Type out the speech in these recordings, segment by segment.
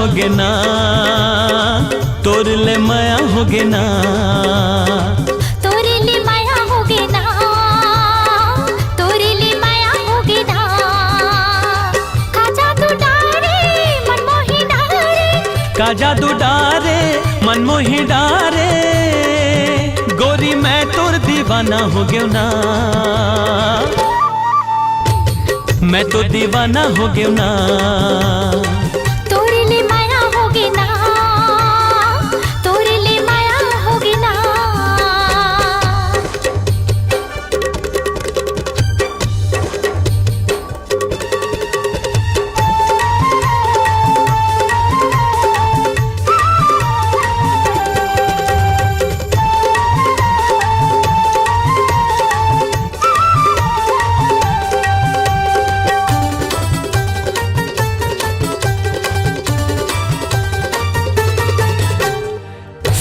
होगे ना, तोर ले माया होगे ना, तोरे ले माया होगे ना, तोरे ले माया होगे ना। का जादू डारे मनमोही डारे, का जादू डारे मनमोही डारे, गोरी मैं तोर दीवाना हो गयो ना, मैं तो दीवाना हो गयो ना। तोरे ले माया होगे ना, तोरे ले माया होगे ना।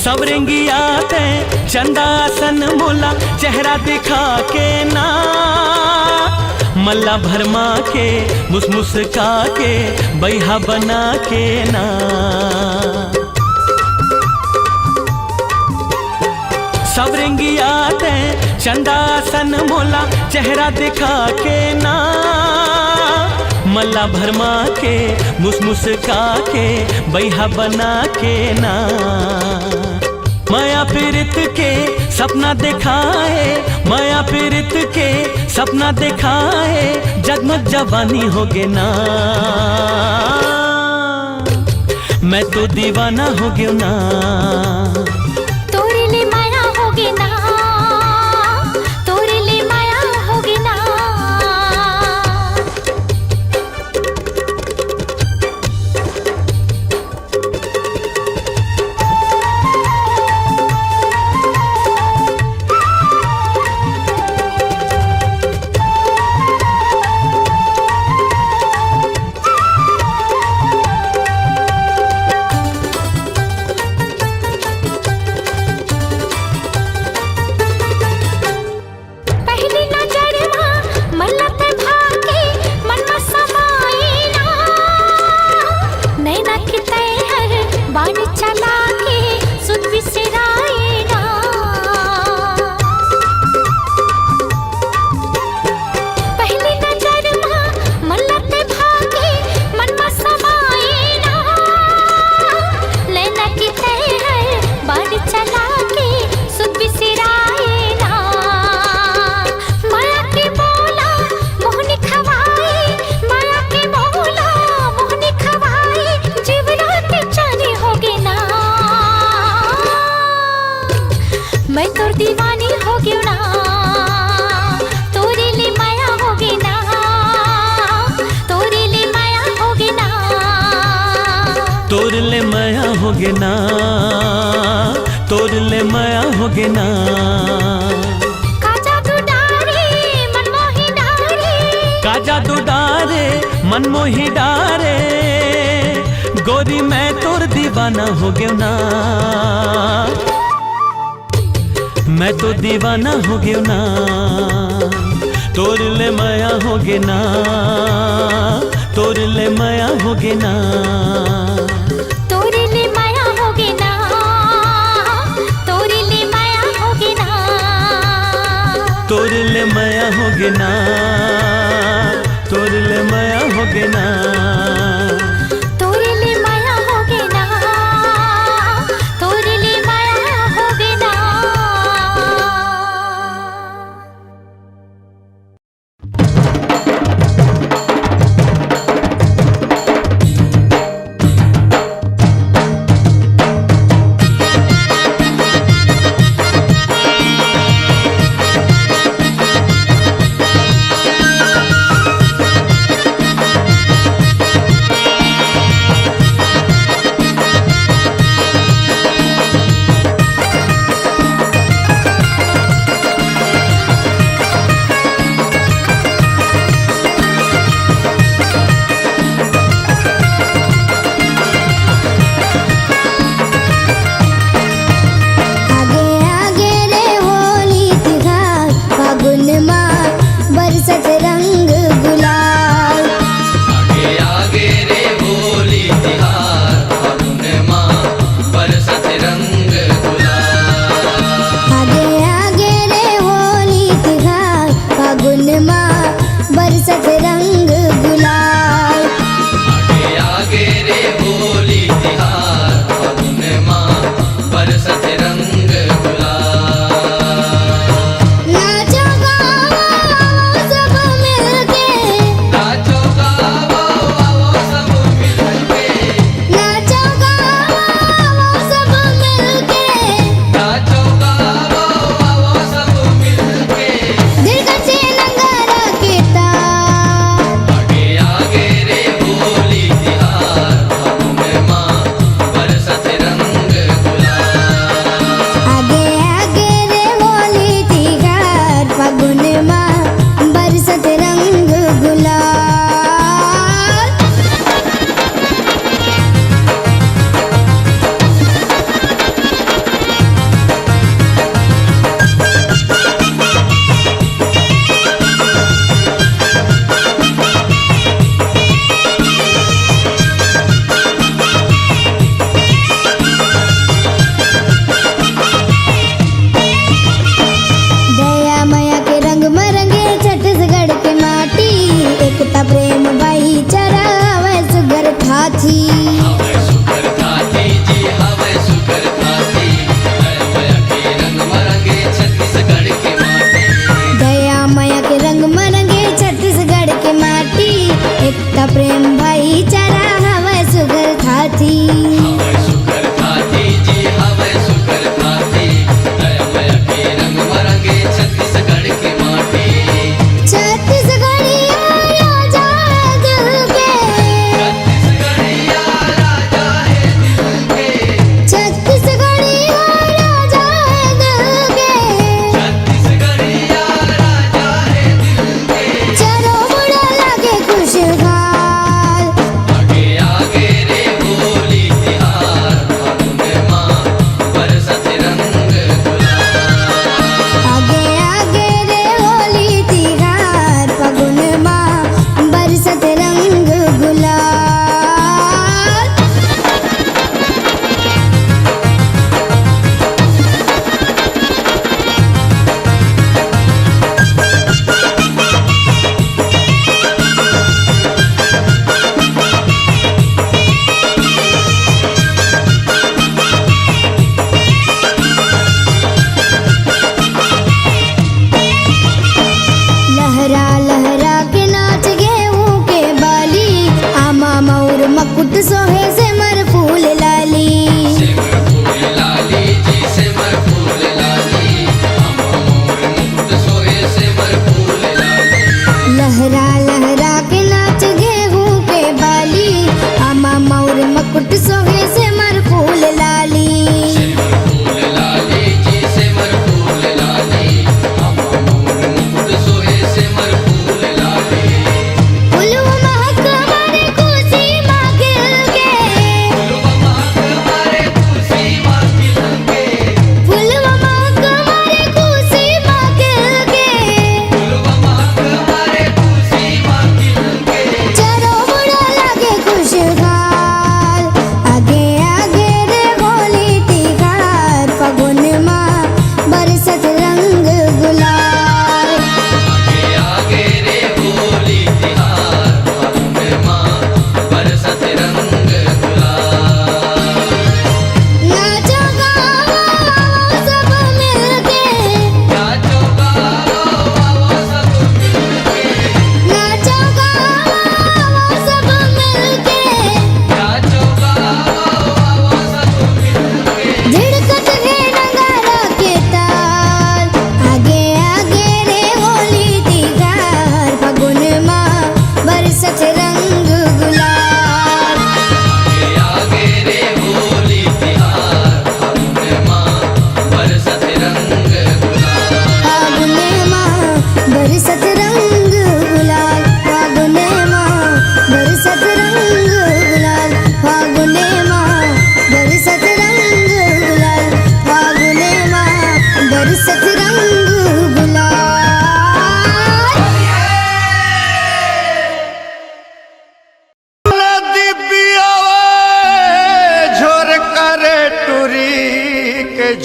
सवरेंगी आते चंदासन मोला चेहरा दिखा के ना, मल्ला भरमा के मुस्मुस्का के बैहा बना के ना। सवरेंगी आते चंदासन मोला चेहरा दिखा के ना, मल्ला भरमा के मुस्मुस्का के बैहा बना के ना। माया पीरित के सपना दिखाए, माया पीरित के सपना दिखाए, जगमग जवानी होगे ना, मैं तो दीवाना हो गयो ना। तोरे ले माया होगे ना, तोरे ले माया होगे ना। मैं तोर दीवानी हो गयो ना, तोरे ले माया होगे ना, तोरे ले माया होगे ना। तोर ले माया होगे ना, तोर ले माया होगे ना। का जादू डारे मनमोही डारे, का जादू डारे मनमोही डारे, गोरी मैं तोर दीवाना हो गयो ना, मैं तो दीवाना हो गयो ना। तोर ले माया होगे ना, तोर ले माया होगे ना। तोरे ले माया होगे ना, तोरे ले माया होगे ना। तोर ले माया होगे ना, तोर ले माया होगे ना। तोरे ले माया होगे ना, तोरे ले माया होगे ना।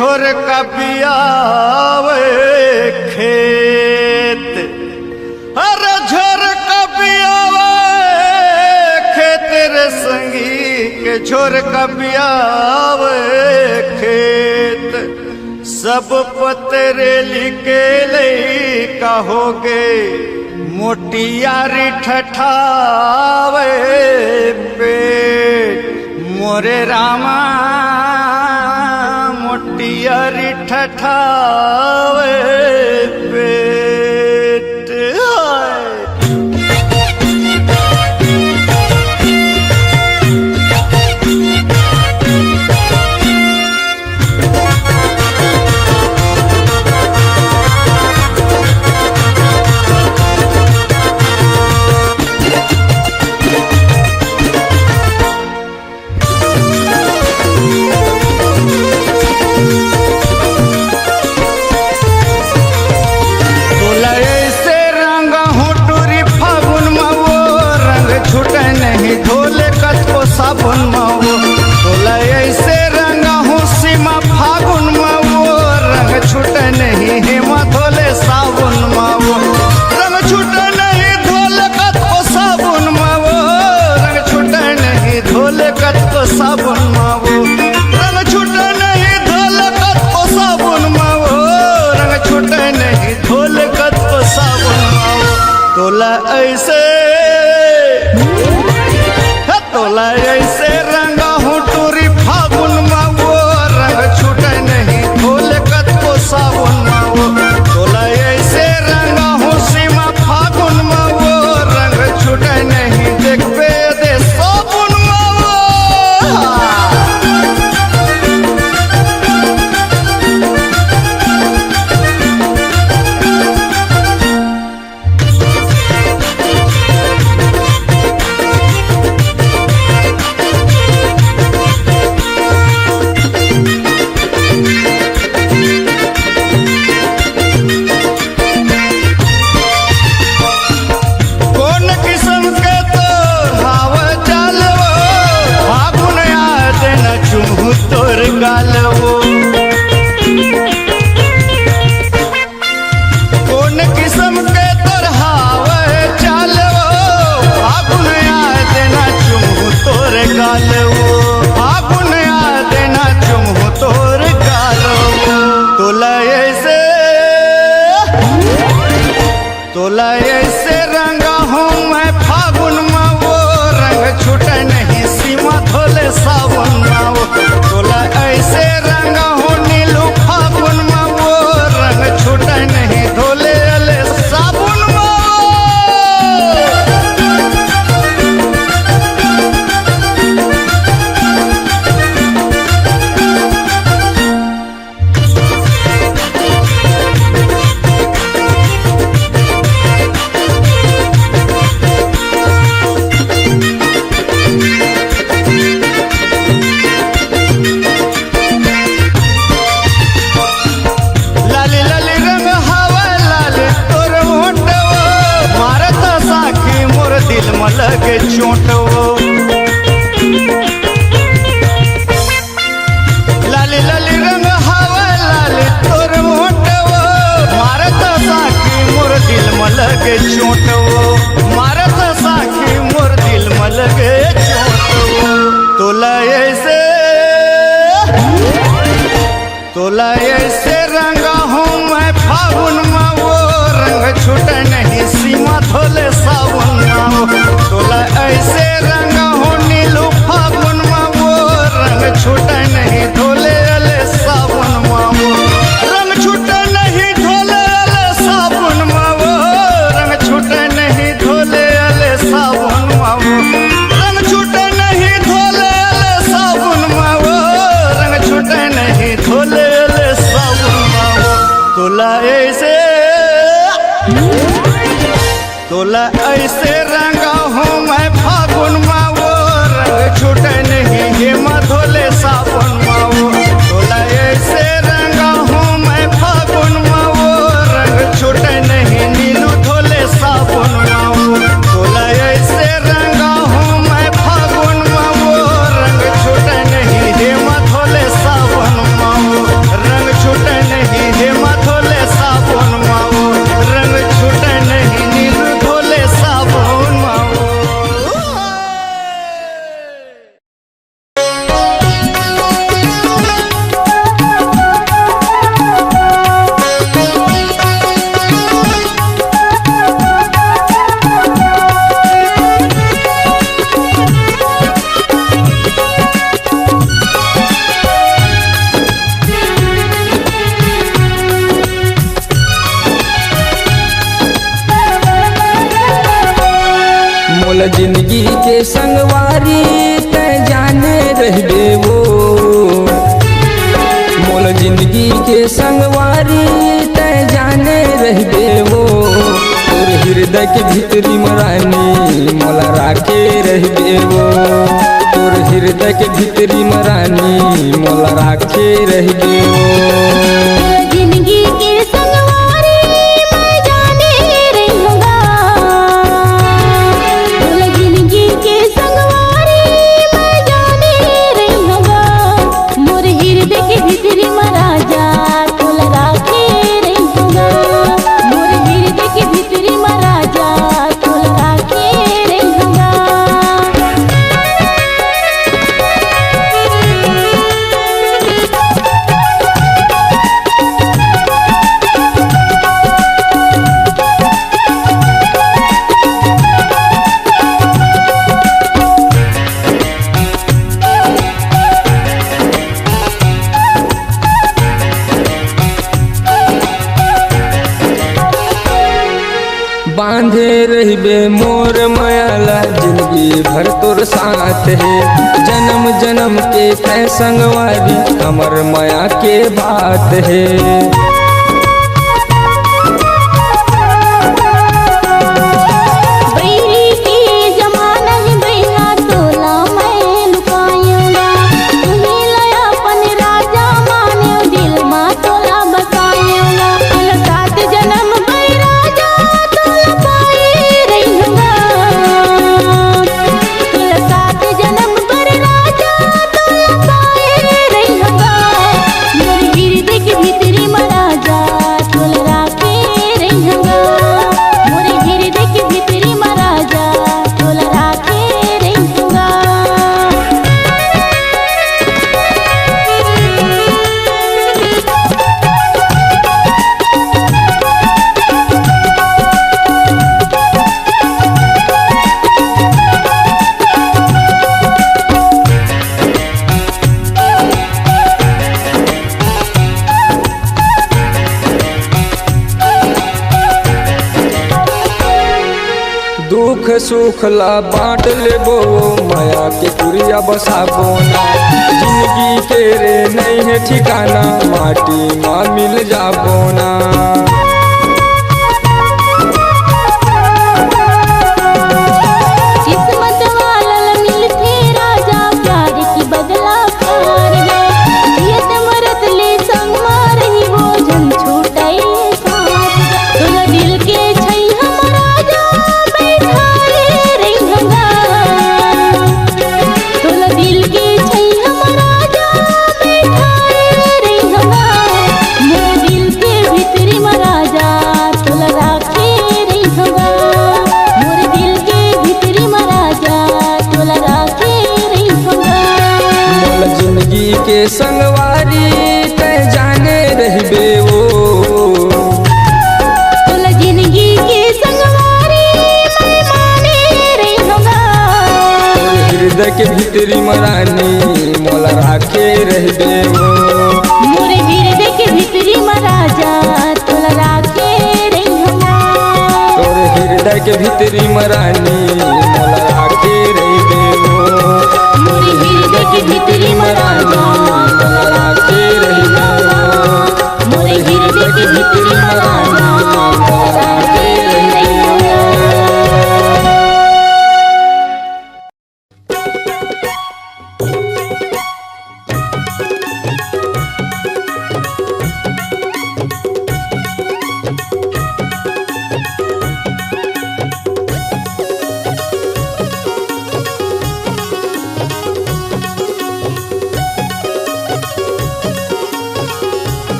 झोर का पियावे खेत, अरे झोर का पियावे खेत रे संगी के झोर का पियावे खेत। सब पतरे लिखे ले कहोगे मोटियारी ठठावे पेट मोरे रामा मोटियारी ठठावे पेट। हाय साबुन मावो तोला ऐसे रंगा हूँ सीमा फागुन मावो रंग छूटे नहीं हेमा धोले साबुन मावो रंग छूटे नहीं धोले कत को साबुन मावो रंग छूटे नहीं धोले कत को साबुन मावो रंग छूटे नहीं धोले कत को साबुन मावो रंग छूटे नहीं धोले कत को साबुन मावो तोला ऐसे तोला ऐसे रंगा हूँ टूरी फागुन मावो रंग छूटे नहीं धोले कत को साबुन मावो तोला ऐसे रंगा हूँ सीमा फागुन मावो रंग छूटे नहीं देखबे दे साबुन मावो। कौन किस्म के तरहावे चालवो फागुन आ देना चुमू तोर गालवो फागुन आ देना चुमू तोर गालवो तोला ऐसे रंगा हूँ मैं फागुन मावो रंग छूटे नहीं सीमा धोले सावन मावो तोला ऐसे रंगा हूँ नीलू फागुन मावो रंग छूटे नहीं धोले अले साबुन मावो। दिल में लगे चोटवो लाली लाली रंग हवा लाली तोर मोटवो मारत साखी मोर दिल में लगे चोटवो मारत साखी मोर दिल में लगे चोटवो तोला ऐसे रंगा हूँ मैं फागुन मावो रंग छूटे नहीं सीमा धोले सावन मावो तोला ऐसे रंगा हूँ नीलू फागुन मावो रंग छूटे नहीं धोले अले सावन मावो रंग छूटे नहीं धोले अले सावन मावो रंग छूटे नहीं धोले अले सावन मावो रंग छूटे नहीं धोले अले सावन मावो रंग छूटे नहीं धोले अले सावन मावो तोला ऐसे रंगा हूँ मैं फागुन मोल जिंदगी के संगवारी तय जाने रहबे वो, मोल जिंदगी के संगवारी तय जाने रहबे वो। तोर हृदय के भीतरी मरानी मोला राखे रहबे वो, तोर हृदय के भीतरी मरानी मोला राखे रहबे वो। जिंदगी के संगवारी मैं जाने रहूंगा, जिंदगी के संगवारी मैं जाने रहूंगा। मोर हृदय के भीतरी महाराजा तोला राखे रहूंगा, मोर हृदय के भीतरी महाराजा तोला राखे रहूंगा। बांधे रहबे मोर मायाला जिंदगी भर तोर साथ है। जन्म जन्म के तय संगवारी हमर माया के बात है। बैरी के जमाना है बैला तोला मैं लुकायूंगा, तुम्हें लया अपन राजा माने दिल मा तोला बसायूंगा। अल सात जन्म बै राजा तोला पाए रहूंगा, अल सात जन्म बर राजा तोला पाए रहूंगा। मोर हृदय के भीतरी महाराजा तोला राखे रहूंगा, मोर हृदय के भीतरी महाराजा तोला राखे रहूंगा। दुख सुख ला बांट लेबो माया के पुरिया बसाबो ना। जिंदगी के रे नहीं है ठिकाना माटी माँ मिल जाबो ना। किस्मत वाला मिलते राजा प्यार की बदला पार है। जियत मरत ले संग मारही वो जन छूटाई साथ। तोला दिल के छै हम राजा बैठाए रहूंगा, तोला दिल के छै हम राजा बैठाए रहूंगा। मोर दिल के भीतरी महाराजा तोला राखे रहूंगा, मोर दिल के भीतरी महाराजा तोला राखे रहूंगा। मोल जिंदगी के संगवारी तय जाने रहबे वो, तोला जिंदगी के संगवारी मैं माने रहूंगा। तोर हृदय के भीतरी मरानी मोला राखे रहबे वो, मोर हृदय के भीतरी महाराजा तोला राखे रहूंगा। तोर हृदय के भीतरी मरानी मोला राखे रहबे वो, मोर हृदय के भीतरी महाराजा तोला राखे रहूंगा, मोर हृदय के भीतरी महाराजा तोला राखे रहूंगा।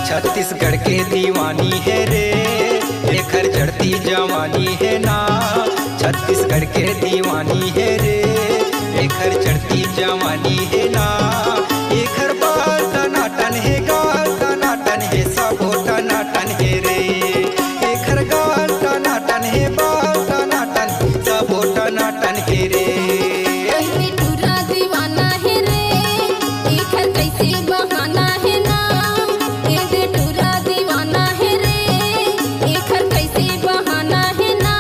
छत्तीसगढ़ के दीवानी है रे, लेकर चढ़ती जवानी है ना। छत्तीसगढ़ के दीवानी है रे, लेकर चढ़ती जवानी है ना। एकर बाल टनाटन है, गाल टनाटन है, सबो टनाटन है रे। एकर गाल टनाटन है, बाल टनाटन, सबो टनाटन है रे। पूरा दीवाना है रे, एकर कैसे बहाना है ना। एदे पूरा दीवाना है रे, एकर कैसे बहाना है ना।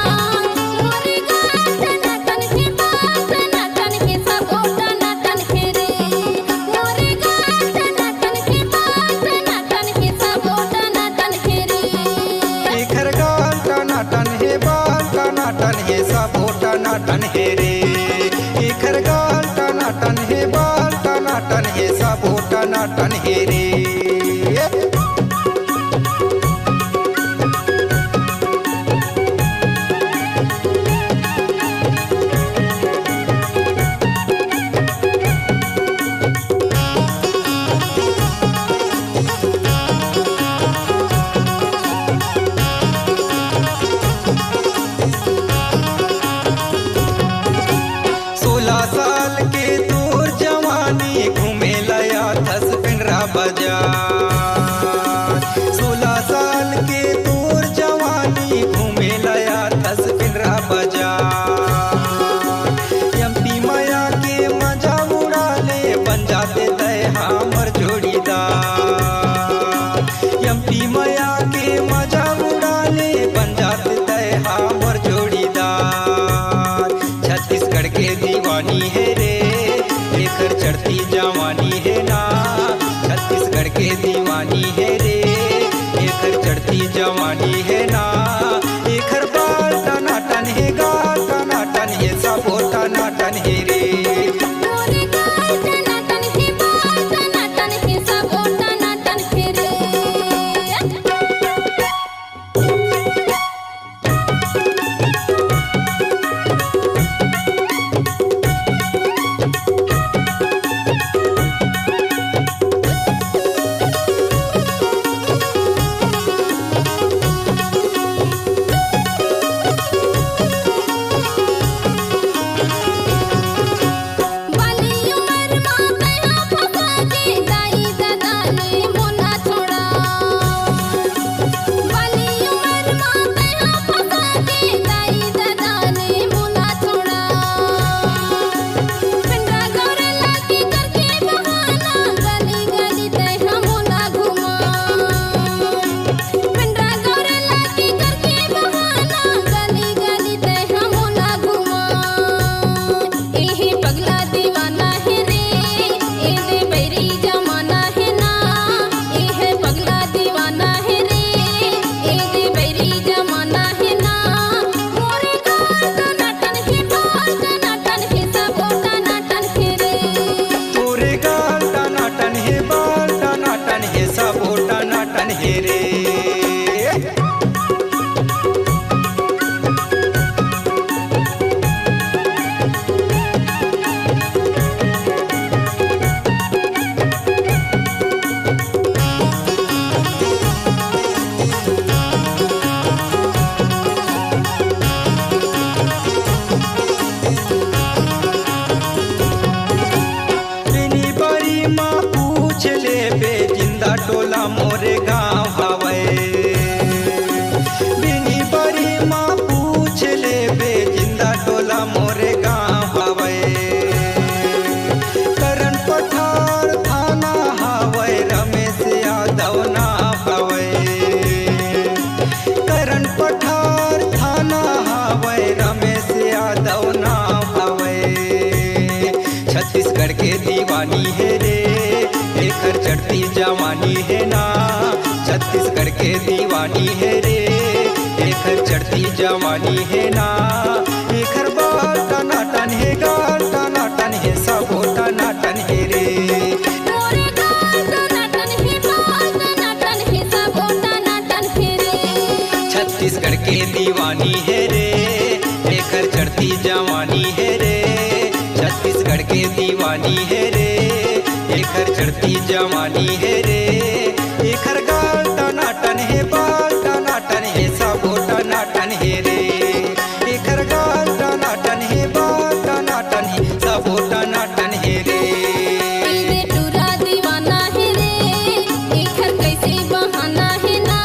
टनाटन है सब हो टनाटन है रे। साल के तोर जवानी घूमे लया थस पिंडरा बाजार। 16 साल के तोर जवानी घूमे लया थस पिंडरा बाजार। एमपी माया के मजा उड़ा ले बन जाते तय हमर जोड़ीदार। एमपी माया के मजा उड़ा ले बन जाते तय हमर जोड़ीदार। छत्तीसगढ़ के दीवानी है रे लेकर चढ़ती जवानी है ना। छत्तीसगढ़ के दीवानी है रे लेकर चढ़ती जवानी है ना। लेकर बाल टनाटन है गाल टनाटन है सब हो टनाटन है रे। मोरे गाल टनाटन है बाल टनाटन है सब हो टनाटन है रे। टोला मोरे गाँव हवे। बिनी बड़ी माँ पूछ ले बे जिंदा टोला मोरे गाँव हवे। करण पठार थाना हवे रमेश यादव ना हवे। करण पठार थाना हवे रमेश यादव ना हवे। छत्तीसगढ़ के दीवानी है रे लेकर चढ़ती जवानी है ना। छत्तीसगढ़ के दीवानी है रे लेकर चढ़ती जवानी है ना। लेकर बाल टनाटन है गाल टनाटन है सब हो टनाटन है रे। मोरे गाल टनाटन है बाल टनाटन है सब हो टनाटन है रे। छत्तीसगढ़ के दीवानी है रे लेकर चढ़ती जवानी है रे। छत्तीसगढ़ के दीवानी है रे लेकर चढ़ती जवानी है रे। लेकर गाल टनाटन है बाल टनाटन है सब हो टनाटन है रे। लेकर गाल टनाटन है बाल टनाटन है सब हो टनाटन है रे। इने टूरा दीवाना है रे एकर कैसे बहाना है ना।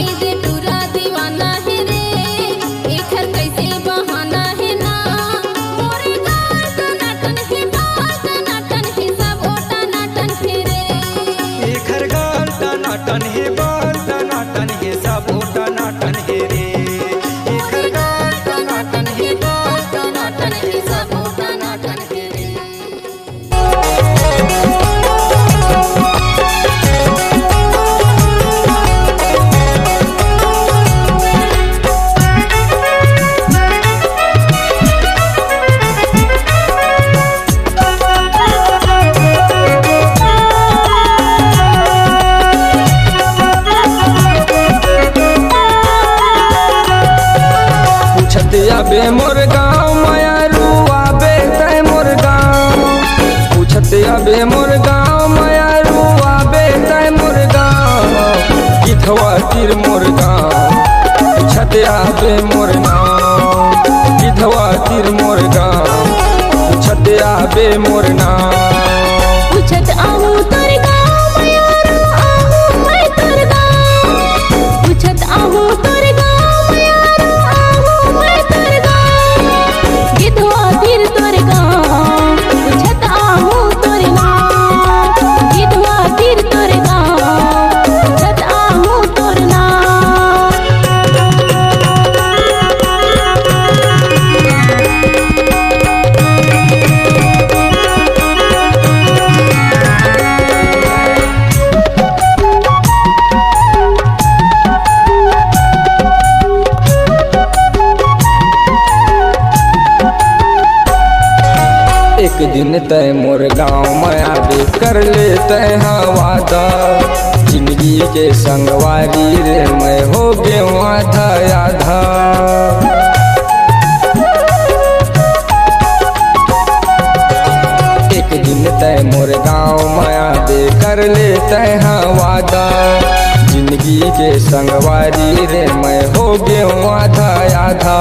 इने टूरा दीवाना है रे एकर कैसे बहाना है ना। मोरे गाल टनाटन है बाल टनाटन है सब हो टनाटन है रे। लेकर आबे मोर गाँव मायारू आबे तय मोर गाँव गिधवा तीर मोर गाँव पूछत आबे मोर नाम गिधवा तीर मोर गाँव पूछत आबे मोर नाम पूछत आहू तोर गाँव मायारू आहू मैं तोर गाँव पूछत आहू तोर गाँव मायारू आहू मैं तोर गाँव गिधवा तीर तोर गाँव पूछत आहू तोर नाम गिधवा तीर तोर गाँव पूछत आहू तोर नाम। एक दिन तय मोर गाँव में आबे कर ले तय वादा जिंदगी के संगवारी रे मैं हो गे आधा आधा एक दिन तय मोर गाँव में आबे कर ले तय वादा जिंदगी के संगवारी रे मैं हो गे आधा आधा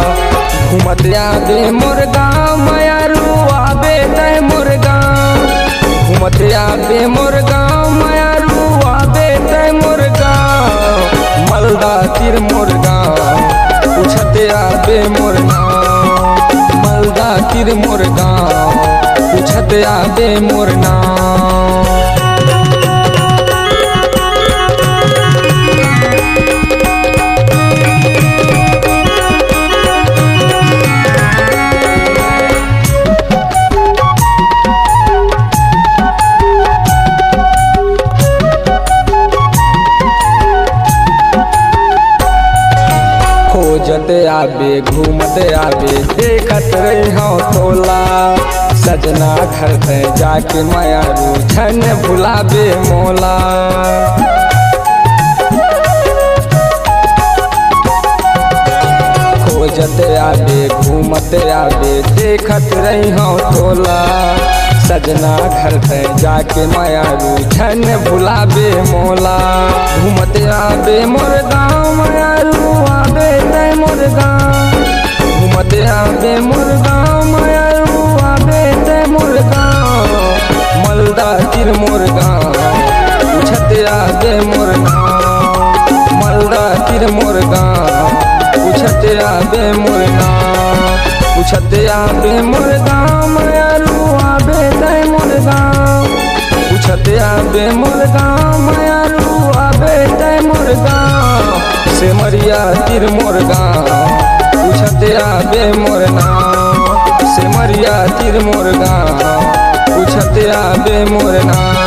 घूमत आबे मोर गाँव मायारू आबे तय मोर गाँव घूमत आबे मोर गाँव मायारू आबे तय मोर गाँव मलदा तीर मोर गाँव पूछत आबे मोर नाम मलदा तीर मोर गाँव पूछत आबे मोर नाम। खोजत आबे घूमत आबे देखत रही हूँ तोला सजना घर पे जाके मायारू छन भुलाबे मोला खोजत आबे घूमत आबे देखत रही हूँ तोला सजना घर पे जाके मायारू छन भुलाबे मोला घूमत आबे मोर गाँव मायारू आबे तय मोर गाँव घूमत आबे मोर गाँव मायारू आबे तय मोर गाँव मलदा तीर मोर गाँव पूछत आबे मोर नाम मलदा तीर मोर गाँव पूछत आबे मोर नाम पूछत आबे मोर गाँव मायारू आबे तय मोर गाँव पूछत आबे मोर गाँव मायारू आबे तय मोर गाँव सिमरिया तीर मोर गाँव पूछत आबे मोर नाम सिमरिया तीर मोर गाँव पूछत आबे मोर नाम।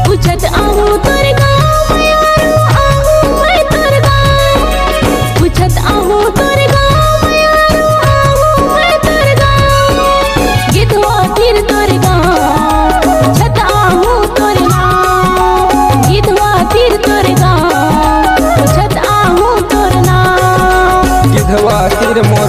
पूछत आहू तोर गाँव मायारू आहू मैं तोर गाँव पूछत आहू तोर गाँव मायारू आहू मैं तोर गाँव गिधवा तीर तोर गाँव पूछत आहू तोर नाम गिधवा तीर तोर गाँव पूछत आहू तोर नाम। गिधवा तीर मोर